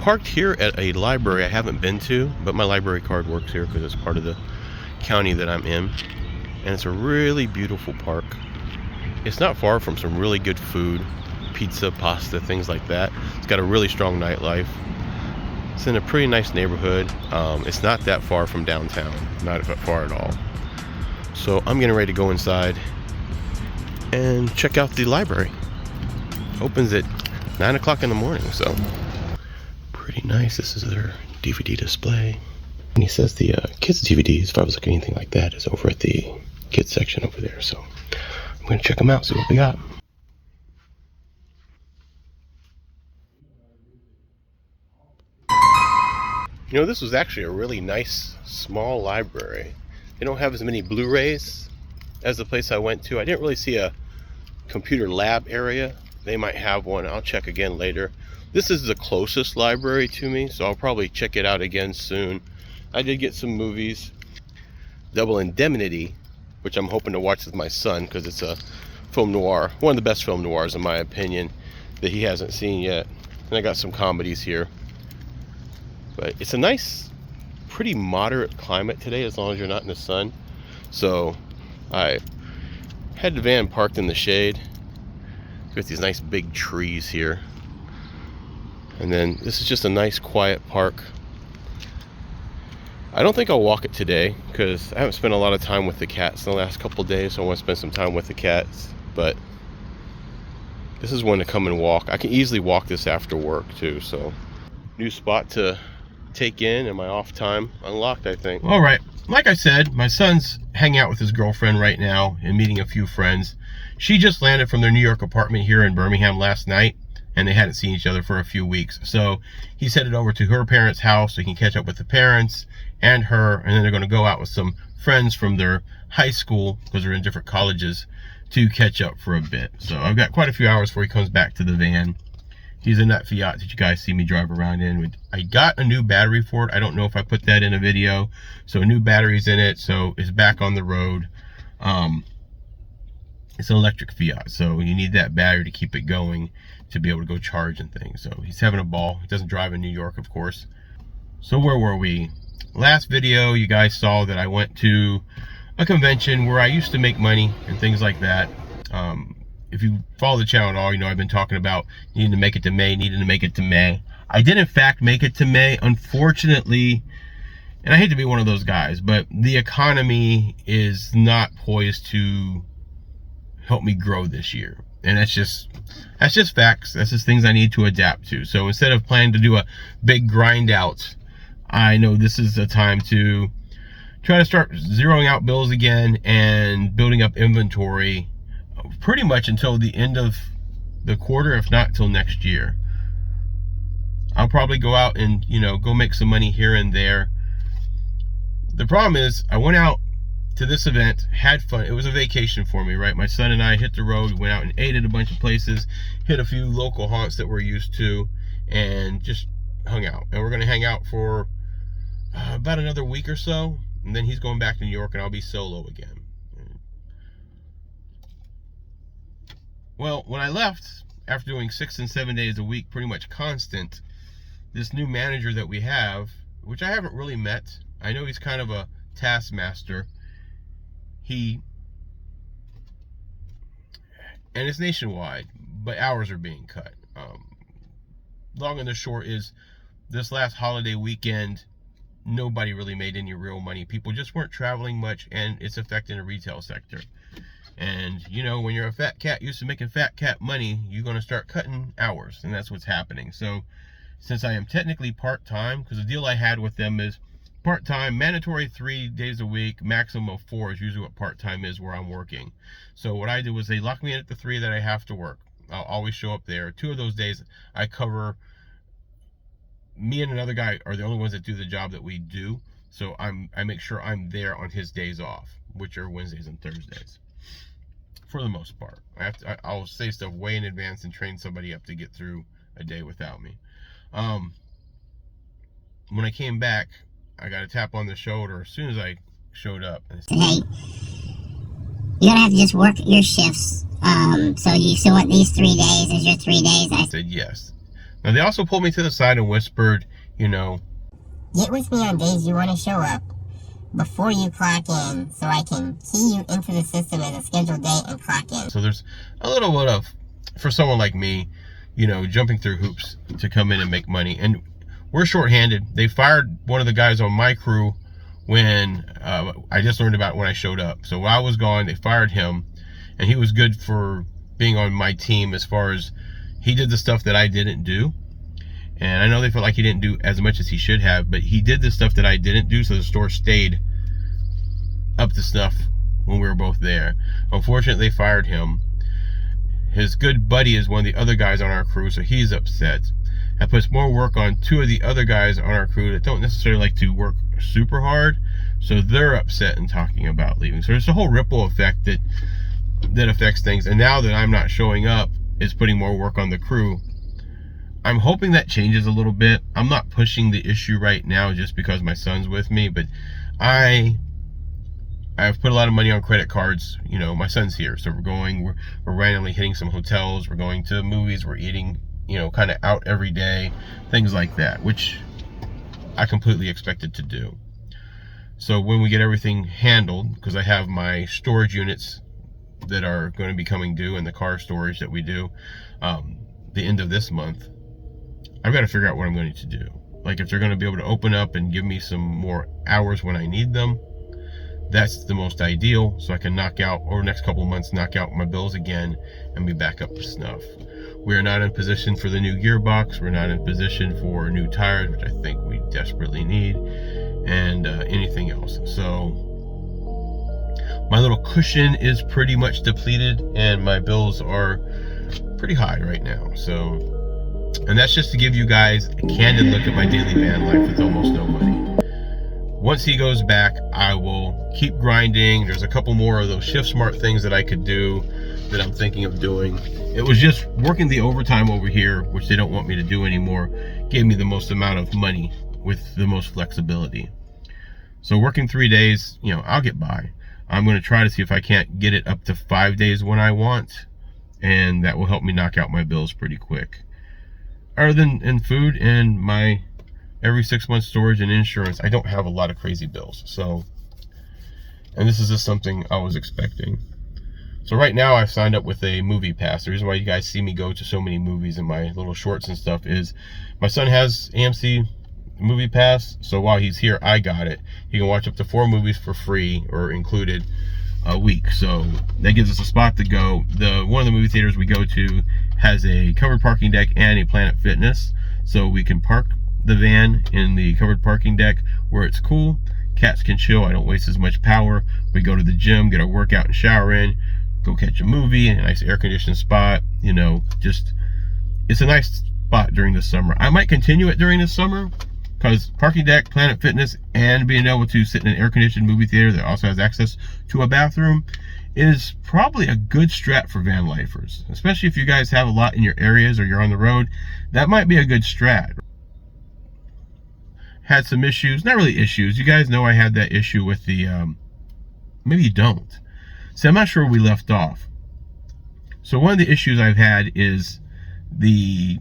parked here at a library I haven't been to, but my library card works here because it's part of the county that I'm in. And it's a really beautiful park. It's not far from some really good food, pizza, pasta, things like that. It's got a really strong nightlife. It's in a pretty nice neighborhood. It's not that far from downtown, not far at all. So I'm getting ready to go inside and check out the library. Opens at 9 o'clock in the morning, so pretty nice. This is their DVD display. And he says the kids DVDs, if I was looking at anything like that, is over at the kids section over there. So I'm going to check them out, see what we got. You know, this was actually a really nice small library. They don't have as many Blu-rays as the place I went to. I didn't really see a computer lab area. They might have one. I'll check again later. This is the closest library to me, so I'll probably check it out again soon. I did get some movies. Double Indemnity, which I'm hoping to watch with my son because it's a film noir. One of the best film noirs in my opinion that he hasn't seen yet. And I got some comedies here. But it's a nice, pretty moderate climate today as long as you're not in the sun. So I had the van parked in the shade with these nice big trees here. And then this is just a nice quiet park. I don't think I'll walk it today because I haven't spent a lot of time with the cats in the last couple of days, so I want to spend some time with the cats. But this is one to come and walk. I can easily walk this after work too, so new spot to take in and my off time unlocked, I think. All right, like I said, my son's hanging out with his girlfriend right now and meeting a few friends. She just landed from their New York apartment here in Birmingham last night, and they hadn't seen each other for a few weeks. So he's headed over to her parents' house so he can catch up with the parents and her, and then they're going to go out with some friends from their high school, because they're in different colleges, to catch up for a bit. So I've got quite a few hours before he comes back to the van. He's in that Fiat that you guys see me drive around in. I got a new battery for it. I don't know if I put that in a video. So new batteries in it, so it's back on the road. It's an electric Fiat, so you need that battery to keep it going to be able to go charge and things. So he's having a ball. He doesn't drive in New York, of course. So where were we? Last video, you guys saw that I went to a convention where I used to make money and things like that. If you follow the channel at all, you know I've been talking about needing to make it to May, needing to make it to May. I did in fact make it to May. Unfortunately, and I hate to be one of those guys, but the economy is not poised to help me grow this year. And that's just facts. That's just things I need to adapt to. So instead of planning to do a big grind out, I know this is a time to try to start zeroing out bills again and building up inventory pretty much until the end of the quarter, if not till next year. I'll probably go out and, you know, go make some money here and there. The problem is I went out to this event, had fun. It was a vacation for me, right? My son and I hit the road, went out and ate at a bunch of places, hit a few local haunts that we're used to, and just hung out. And we're going to hang out for about another week or so, and then he's going back to New York and I'll be solo again. Well, when I left, after doing 6 and 7 days a week, pretty much constant, this new manager that we have, which I haven't really met, I know he's kind of a taskmaster. And it's nationwide, but hours are being cut. Long and the short is, this last holiday weekend, nobody really made any real money. People just weren't traveling much, and it's affecting the retail sector. And, you know, when you're a fat cat used to making fat cat money, you're going to start cutting hours, and that's what's happening. So, since I am technically part-time, because the deal I had with them is part-time, mandatory 3 days a week, maximum of 4 is usually what part-time is where I'm working. So what I do is they lock me in at the 3 that I have to work. I'll always show up there. 2 of those days I cover. Me and another guy are the only ones that do the job that we do. So I make sure I'm there on his days off, which are Wednesdays and Thursdays. For the most part. I'll say stuff way in advance and train somebody up to get through a day without me. When I came back, I got a tap on the shoulder as soon as I showed up. And said, hey, you're gonna have to just work your shifts. So you still want these 3 days as your 3 days? I said yes. Now, they also pulled me to the side and whispered, you know, get with me on days you want to show up before you clock in so I can key you into the system as a scheduled date and clock in. So there's a little bit of, for someone like me, you know, jumping through hoops to come in and make money. And we're shorthanded. They fired one of the guys on my crew when I just learned about it when I showed up. So while I was gone, they fired him, and he was good for being on my team as far as he did the stuff that I didn't do. And I know they felt like he didn't do as much as he should have, but he did the stuff that I didn't do, so the store stayed up to snuff when we were both there. Unfortunately, they fired him. His good buddy is one of the other guys on our crew, so he's upset. That puts more work on two of the other guys on our crew that don't necessarily like to work super hard, so they're upset and talking about leaving. So there's a whole ripple effect that affects things, and now that I'm not showing up, it's putting more work on the crew. I'm hoping that changes a little bit. I'm not pushing the issue right now just because my son's with me, but I've put a lot of money on credit cards. You know, my son's here, so we're randomly hitting some hotels, we're going to movies, we're eating, you know, kind of out every day, things like that, which I completely expected to do. So when we get everything handled, because I have my storage units that are going to be coming due and the car storage that we do the end of this month, I've got to figure out what I'm going to do. Like, if they're going to be able to open up and give me some more hours when I need them, that's the most ideal, so I can knock out, over the next couple of months, knock out my bills again and be back up to snuff. We are not in position for the new gearbox. We're not in position for new tires, which I think we desperately need, and anything else. So my little cushion is pretty much depleted, and my bills are pretty high right now. So, and that's just to give you guys a candid look at my daily van life with almost no money. Once he goes back, I will keep grinding. There's a couple more of those Shift Smart things that I could do that I'm thinking of doing. It was just working the overtime over here, which they don't want me to do anymore, gave me the most amount of money with the most flexibility. So working 3 days, you know, I'll get by. I'm going to try to see if I can't get it up to 5 days when I want, and that will help me knock out my bills pretty quick. Other than in food and my every 6 months storage and insurance, I don't have a lot of crazy bills. So, and this is just something I was expecting. So right now I've signed up with a movie pass. The reason why you guys see me go to so many movies in my little shorts and stuff is my son has AMC movie pass. So while he's here, I got it. He can watch up to 4 movies for free or included a week. So that gives us a spot to go. One of the movie theaters we go to has a covered parking deck and a Planet Fitness. So we can park the van in the covered parking deck where it's cool. Cats can chill. I don't waste as much power. We go to the gym, get our workout and shower in, go catch a movie in a nice air-conditioned spot. You know, just, it's a nice spot during the summer. I might continue it during the summer because parking deck, Planet Fitness, and being able to sit in an air-conditioned movie theater that also has access to a bathroom is probably a good strat for van lifers, especially if you guys have a lot in your areas or you're on the road. That might be a good strat. Had some issues, not really issues. You guys know I had that issue with the, maybe you don't. See, I'm not sure where we left off. So one of the issues I've had is the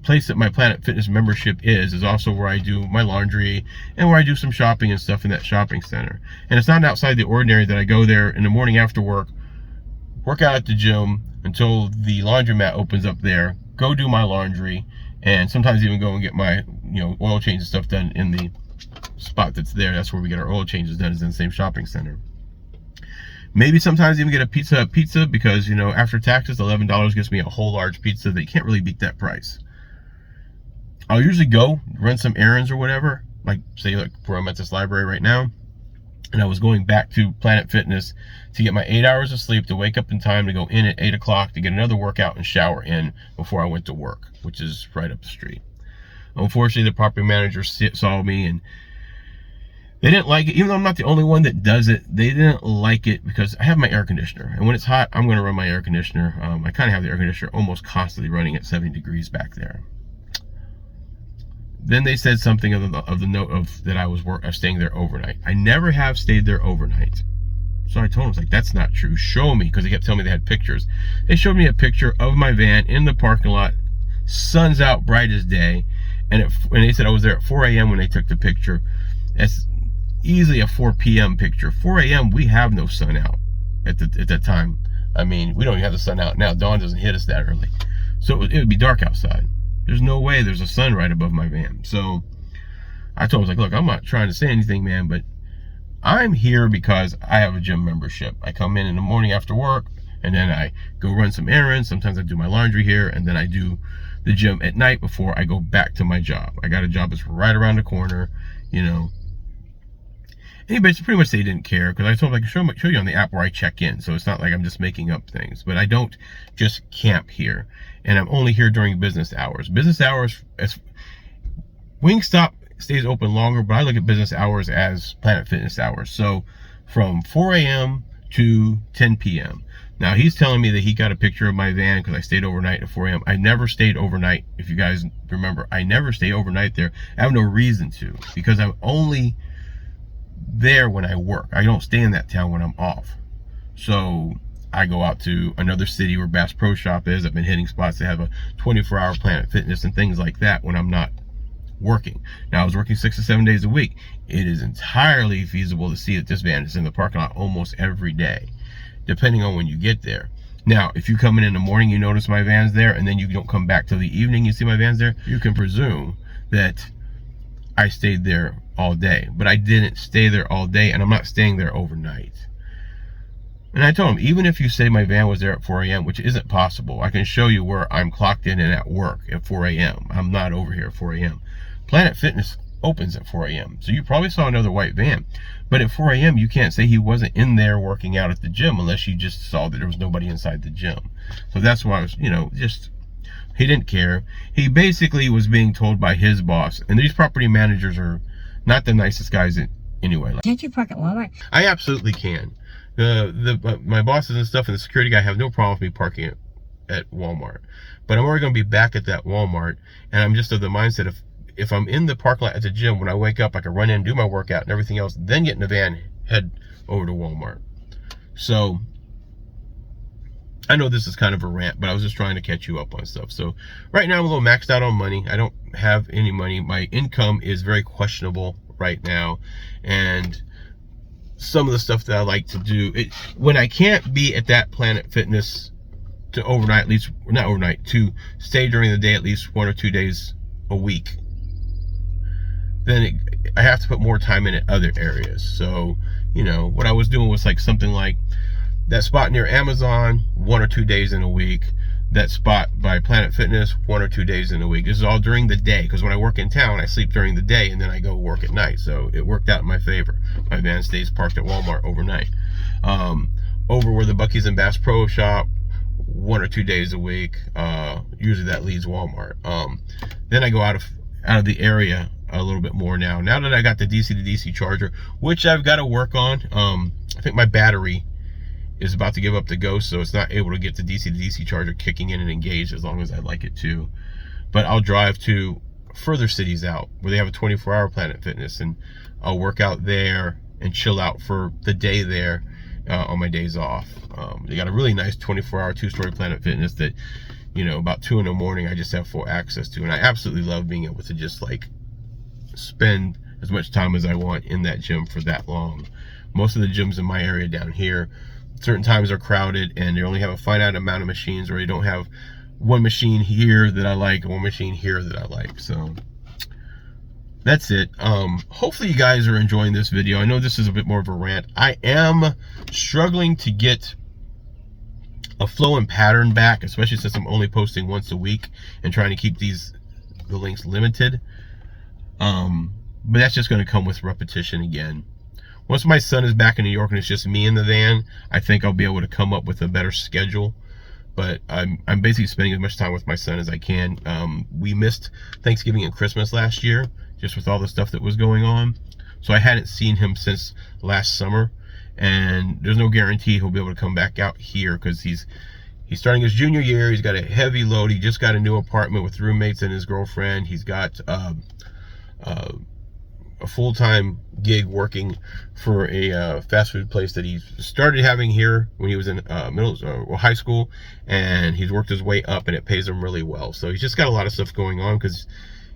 place that my Planet Fitness membership is also where I do my laundry and where I do some shopping and stuff in that shopping center. And it's not outside the ordinary that I go there in the morning after work out at the gym until the laundromat opens up there, go do my laundry, and sometimes even go and get my, you know, oil change and stuff done in the spot that's there. That's where we get our oil changes done, is in the same shopping center. Maybe sometimes even get a Pizza Hut pizza because, you know, after taxes, $11 gets me a whole large pizza. That you can't really beat that price. I'll usually go run some errands or whatever, like say like where I'm at this library right now, and I was going back to Planet Fitness to get my 8 hours of sleep, to wake up in time to go in at 8 o'clock to get another workout and shower in before I went to work, which is right up the street. Unfortunately, the property manager saw me and they didn't like it. Even though I'm not the only one that does it, they didn't like it because I have my air conditioner, and when it's hot, I'm going to run my air conditioner. I kind of have the air conditioner almost constantly running at 70 degrees back there. Then they said something of the note of that I was staying there overnight. I never have stayed there overnight. So I told them, I was like, that's not true. Show me, because they kept telling me they had pictures. They showed me a picture of my van in the parking lot, sun's out bright as day, and they said I was there at 4 a.m. when they took the picture. It's easily a 4 p.m. picture. 4 a.m. we have no sun out at that time. I mean, we don't even have the sun out now. Dawn doesn't hit us that early, so it would be dark outside. There's no way there's a sun right above my van. So I told him, I was like, look, I'm not trying to say anything, man, but I'm here because I have a gym membership. I come in the morning after work, and then I go run some errands. Sometimes I do my laundry here, and then I do the gym at night before I go back to my job. I got a job that's right around the corner, you know. Anybody pretty much say he didn't care, because I told him I can show you on the app where I check in, so it's not like I'm just making up things. But I don't just camp here, and I'm only here during business hours. Business hours, Wingstop stays open longer, but I look at business hours as Planet Fitness hours. So from 4 a.m. to 10 p.m. Now he's telling me that he got a picture of my van because I stayed overnight at 4 a.m. I never stayed overnight. If you guys remember, I never stay overnight there. I have no reason to, because I'm only there when I work. I don't stay in that town when I'm off. So I go out to another city where Bass Pro Shop is. I've been hitting spots that have a 24-hour Planet Fitness and things like that when I'm not working. Now I was working 6 to 7 days a week. It is entirely feasible to see that this van is in the parking lot almost every day, depending on when you get there. Now, if you come in the morning, you notice my van's there, and then you don't come back till the evening, you see my van's there, you can presume that I stayed there all day. But I didn't stay there all day, and I'm not staying there overnight. And I told him, even if you say my van was there at 4 a.m., which isn't possible, I can show you where I'm clocked in and at work at 4 a.m. I'm not over here at 4 a.m. Planet Fitness opens at 4 a.m. So you probably saw another white van. But at 4 a.m., you can't say he wasn't in there working out at the gym unless you just saw that there was nobody inside the gym. So that's why I was, you know, just, he didn't care. He basically was being told by his boss, and these property managers are not the nicest guys anyway. Can't you park at Walmart? I absolutely can. My bosses and stuff and the security guy have no problem with me parking at Walmart. But I'm already going to be back at that Walmart, and I'm just of the mindset if I'm in the parking lot at the gym, when I wake up, I can run in, do my workout and everything else, then get in the van, head over to Walmart. So I know this is kind of a rant, but I was just trying to catch you up on stuff. So right now I'm a little maxed out on money. I don't have any money. My income is very questionable right now, and some of the stuff that I like to do, when I can't be at that Planet Fitness to overnight, at least not overnight, to stay during the day at least 1 or 2 days a week, then I have to put more time in at other areas. So, you know, what I was doing was like something like that spot near Amazon 1 or 2 days in a week, that spot by Planet Fitness 1 or 2 days in a week. This is all during the day, because when I work in town, I sleep during the day and then I go work at night. So it worked out in my favor. My van stays parked at Walmart overnight. Over where the Buc-ee's and Bass Pro Shop, 1 or 2 days a week. Usually that leads Walmart. Then I go out of the area a little bit more now. Now that I got the DC to DC charger, which I've got to work on. I think my battery is about to give up the ghost, so it's not able to get the DC to DC charger kicking in and engaged as long as I'd like it to. But I'll drive to further cities out where they have a 24-hour Planet Fitness, and I'll work out there and chill out for the day there on my days off. They got a really nice 24-hour 2-story Planet Fitness that, you know, about 2 in the morning I just have full access to, and I absolutely love being able to just like spend as much time as I want in that gym for that long. Most of the gyms in my area down here, certain times are crowded and they only have a finite amount of machines, or they don't have one machine here that I like and one machine here that I like. So that's it. Hopefully you guys are enjoying this video. I know this is a bit more of a rant. I am struggling to get a flow and pattern back, especially since I'm only posting once a week and trying to keep the links limited. But that's just going to come with repetition again. Once my son is back in New York and it's just me in the van, I think I'll be able to come up with a better schedule. But I'm basically spending as much time with my son as I can. We missed Thanksgiving and Christmas last year, just with all the stuff that was going on. So I hadn't seen him since last summer, and there's no guarantee he'll be able to come back out here, because he's starting his junior year. He's got a heavy load. He just got a new apartment with roommates and his girlfriend. He's got a full-time gig working for a fast food place that he started having here when he was in high school, and he's worked his way up, and it pays him really well. So he's just got a lot of stuff going on because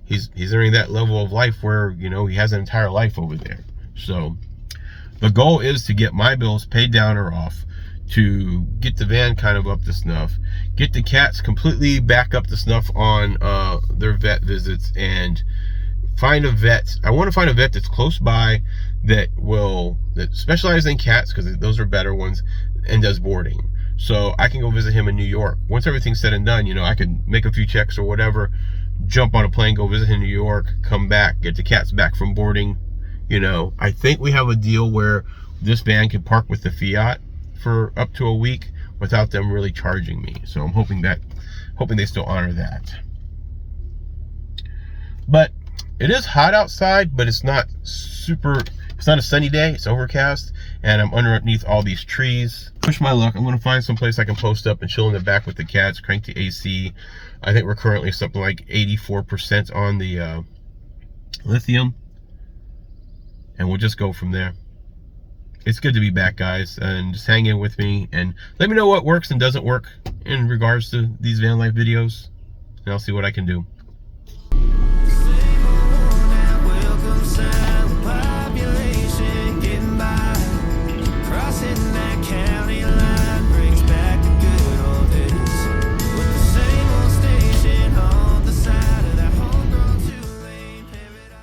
he's entering that level of life where, you know, he has an entire life over there. So the goal is to get my bills paid down or off, to get the van kind of up to snuff, get the cats completely back up to snuff on their vet visits, and find a vet. I want to find a vet that's close by that specializes in cats, because those are better ones, and does boarding. So I can go visit him in New York. Once everything's said and done, you know, I can make a few checks or whatever, jump on a plane, go visit him in New York, come back, get the cats back from boarding. You know, I think we have a deal where this van can park with the Fiat for up to a week without them really charging me. So I'm hoping they still honor that. But it is hot outside, but it's not a sunny day. It's overcast, and I'm underneath all these trees. Push my luck, I'm gonna find some place I can post up and chill in the back with the cats, crank the AC. I think we're currently something like 84% on the lithium, and we'll just go from there. It's good to be back, guys, and just hang in with me and let me know what works and doesn't work in regards to these van life videos, and I'll see what I can do.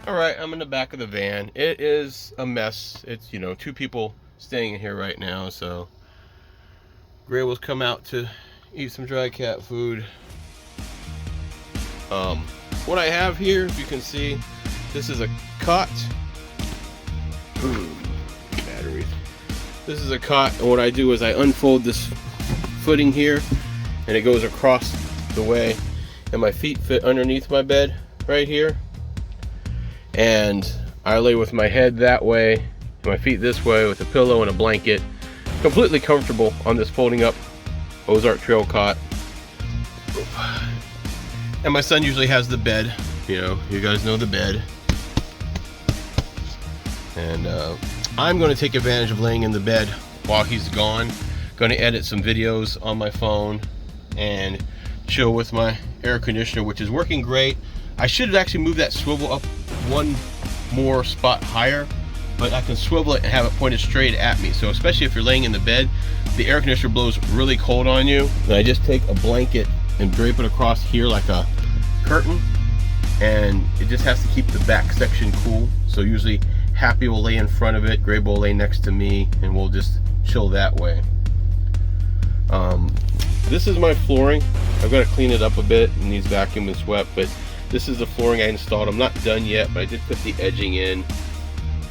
Alright, I'm in the back of the van. It is a mess. It's, you know, 2 people staying in here right now, so Gray will come out to eat some dry cat food. What I have here, if you can see, this is a cot. Batteries. This is a cot, and what I do is I unfold this footing here, and it goes across the way, and my feet fit underneath my bed right here. And I lay with my head that way, my feet this way, with a pillow and a blanket. Completely comfortable on this folding up Ozark Trail cot. And my son usually has the bed, you know, you guys know the bed. And I'm going to take advantage of laying in the bed while he's gone. Going to edit some videos on my phone and chill with my air conditioner, which is working great. I should actually move that swivel up one more spot higher, but I can swivel it and have it pointed straight at me. So especially if you're laying in the bed, the air conditioner blows really cold on you. And I just take a blanket and drape it across here like a curtain, and it just has to keep the back section cool. So usually Happy will lay in front of it, Gray will lay next to me, and we'll just chill that way. This is my flooring. I've got to clean it up a bit, and needs vacuum and swept, but this is the flooring I installed. I'm not done yet, but I did put the edging in.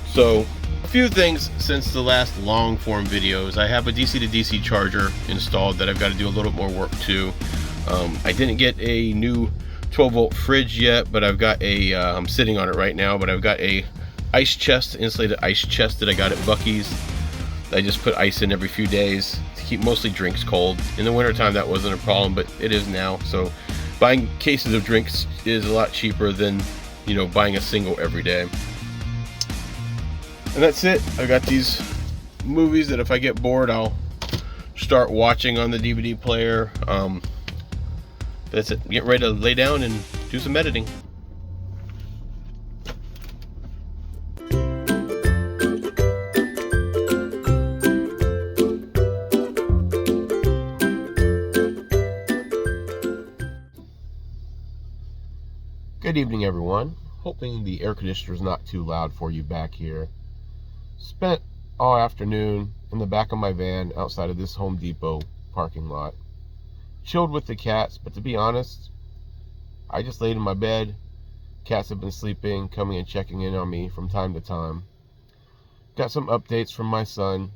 So a few things since the last long form videos. I have a DC to DC charger installed that I've got to do a little bit more work to. I didn't get a new 12-volt fridge yet, but I've got a I'm sitting on it right now, but I've got a ice chest, insulated ice chest that I got at Buc-ee's. I just put ice in every few days to keep mostly drinks cold. In the wintertime that wasn't a problem, but it is now. So buying cases of drinks is a lot cheaper than, you know, buying a single every day. And that's it. I got these movies that if I get bored I'll start watching on the DVD player. That's it. Get ready to lay down and do some editing. Good evening, everyone. Hoping the air conditioner is not too loud for you back here. Spent all afternoon in the back of my van outside of this Home Depot parking lot. Chilled with the cats, but to be honest, I just laid in my bed. Cats have been sleeping, coming and checking in on me from time to time. Got some updates from my son.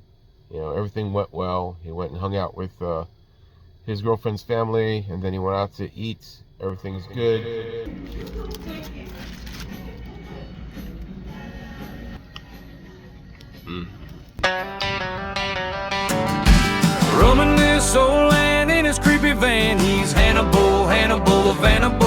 You know, everything went well. He went and hung out with his girlfriend's family, and then he went out to eat. Everything's good. Roaming this old land in his creepy van, he's Hannibal, Hannibal of Hannibal.